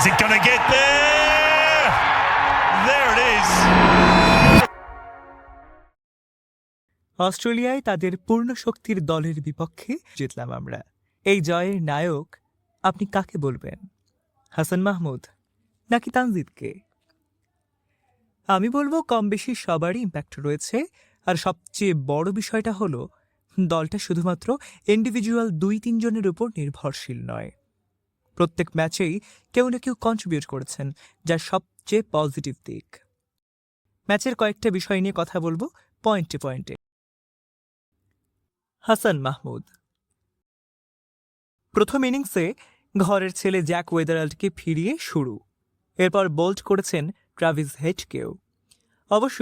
Is it going to get there? There it is. অস্ট্রেলিয়ায় তাদের পূর্ণ শক্তির দলের বিপক্ষে জিতলাম আমরা। এই জয়ের নায়ক আপনি কাকে বলবেন? হাসান মাহমুদ নাকি তানজিদকে? আমি বলবো কম বেশি সবারই ইম্প্যাক্ট রয়েছে, আর সবচেয়ে বড় বিষয়টা হলো দলটা শুধুমাত্র ইন্ডিভিজুয়াল 2-3 জনের উপর নির্ভরশীল নয়। প্রত্যেক ম্যাচেই কেউ না কেউ কন্ট্রিবিউট করেছেন, যা সবচেয়ে পজিটিভ দিক। ম্যাচের কয়েকটা বিষয় নিয়ে কথা বলবো পয়েন্টে পয়েন্টে। হাসান মাহমুদ প্রথম ইনিংসে ঘরের ছেলে জ্যাক ওয়েদারল্ডকে ফিরিয়ে শুরু, এরপর বোল্ড করেছেন ট্রাভিস হেডকেও। অবশ্য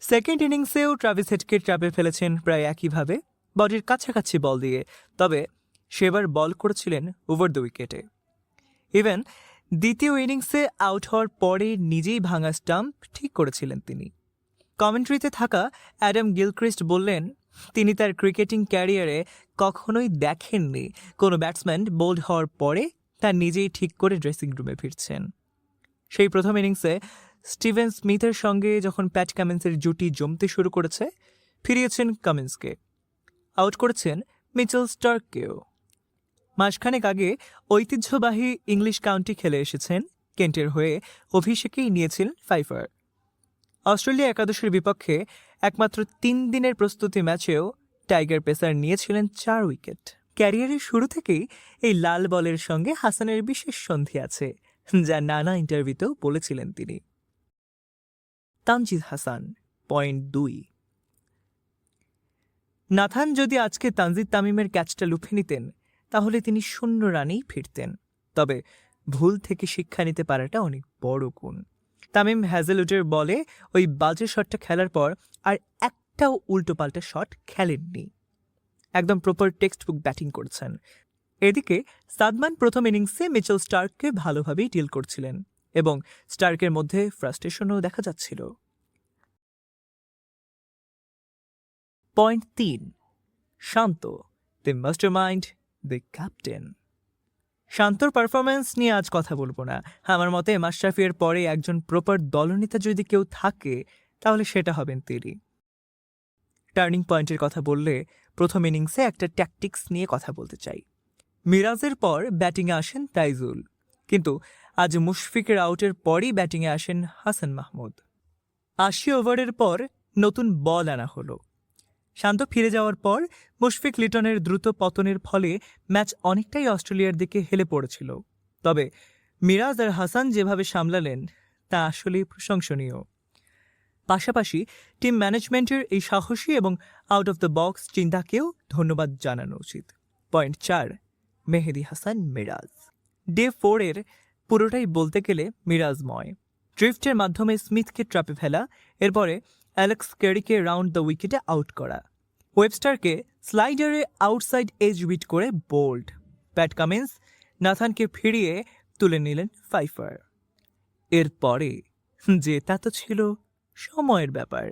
সেকেন্ড ইনিংসেও ট্রাভিস হেডকে ট্র্যাপে ফেলেছেন প্রায় একইভাবে, বডির কাছাকাছি বল দিয়ে, তবে সেবার বল করেছিলেন ওভার দ্য উইকেটে। ইভেন দ্বিতীয় ইনিংসে আউট হওয়ার পরে নিজেই ভাঙা স্টাম্প ঠিক করেছিলেন তিনি। কমেন্ট্রিতে থাকা অ্যাডাম গিলক্রিস্ট বললেন, তিনি তার ক্রিকেটিং ক্যারিয়ারে কখনোই দেখেননি কোনো ব্যাটসম্যান বোল্ড হওয়ার পরে তা নিজেই ঠিক করে ড্রেসিং রুমে ফিরছেন। সেই প্রথম ইনিংসে স্টিভেন স্মিথের সঙ্গে যখন প্যাট কামিন্সের জুটি জমতে শুরু করেছে, ফিরিয়েছেন কামিন্সকে, আউট করেছেন মিচেল স্টার্ককেও। মাসখানেক আগে ঐতিহ্যবাহী ইংলিশ কাউন্টি খেলে এসেছেন কেন্টের হয়ে, অভিষেকেই নিয়েছিলেন ফাইফার। অস্ট্রেলিয়া একাদশের বিপক্ষে একমাত্র 3 দিনের প্রস্তুতি ম্যাচেও টাইগার পেসার নিয়েছিলেন 4 উইকেট। ক্যারিয়ারের শুরু থেকেই এই লাল বলের সঙ্গে হাসানের বিশেষ সন্ধি আছে, যা নানা ইন্টারভিউতেও বলেছিলেন তিনি। তানজিদ হাসান পয়েন্ট 2। নাথান যদি আজকে তানজিদ তামিমের ক্যাচটা লুফে নিতেন তাহলে তিনি 0 রানেই ফিরতেন, তবে ভুল থেকে শিক্ষা নিতে পারাটা অনেক বড় গুণ। তামিম হ্যাজেলউডের বলে ওই বাজে শটটা খেলার পর আর একটাও উল্টোপাল্টা শট খেলেননি, একদম প্রপার টেক্সট বুক ব্যাটিং করছেন। এদিকে সাদমান প্রথম ইনিংসে মিচেল স্টার্ককে ভালোভাবেই ডিল করছিলেন এবং স্টার্কের মধ্যে ফ্রাস্ট্রেশনও দেখা যাচ্ছিল। Point 3। Shanto the mastermind, the captain. শান্তর পারফরম্যান্স নিয়ে আজ কথা বলবো না। আমার মতে মাশরাফির পরে একজন প্রপার দলনেতা যদি কেউ থাকে তাহলে সেটা হবেন তিনি। টার্নিং পয়েন্টের কথা বললে প্রথম ইনিংসে একটা ট্যাকটিক্স নিয়ে কথা বলতে চাই। মিরাজের পর ব্যাটিংয়ে আসেন তাইজুল, কিন্তু আজ মুশফিকের আউটের পরই ব্যাটিংয়ে আসেন হাসান মাহমুদ। 80 ওভারের পর নতুন বল আনা হলো। শান্ত ফিরে যাওয়ার পর মুশফিক লিটনের দ্রুত পতনের ফলে ম্যাচ অনেকটাই অস্ট্রেলিয়ার দিকে হেলে পড়েছিল, তবে মিরাজ আর হাসান যেভাবে সামলালেন তা আসলেই প্রশংসনীয়। পাশাপাশি টিম ম্যানেজমেন্টের এই সাহসী এবং আউট অফ দ্য বক্স চিন্তাকেও ধন্যবাদ জানানো উচিত। পয়েন্ট 4। মেহেদী হাসান মিরাজ। ডে 4 এর পুরোটাই বলতে গেলে মিরাজময়। ড্রিফটের মাধ্যমে স্মিথকে ট্র্যাপে ফেলা, এরপরে অ্যালেক্স ক্যারিকে রাউন্ড দ্য উইকেটে আউট করা, ওয়েবস্টারকে স্লাইডারে আউটসাইড এজ বিট করে বোল্ড, প্যাট কামিন্স নাথানকে ফিরিয়ে তুলে নিলেন ফাইফার। এরপরে জেতা তো ছিল সময়ের ব্যাপার।